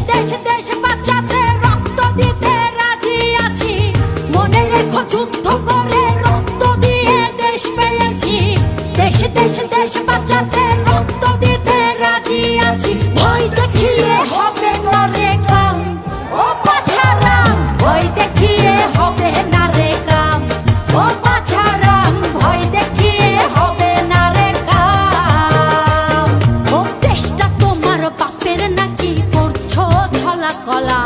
দেশ দেশ বাঁচাতে রক্ত দিতে রাজি আছি। মনে রেখো যুদ্ধ করে রক্ত দিয়ে দেশ পেয়েছি। দেশ দেশ দেশ বাঁচাতে রক্ত দিতে রাজি আছি। ভয় দেখিয়ে হবে না রে কাম, ও বাছারাম ভয় দেখিয়ে হবে না রে কাম, ও বাছারাম ভয় দেখিয়ে হবে না রে কাম। ও দেশটা তোমার বাপের নাকি করছো ছলা কলা,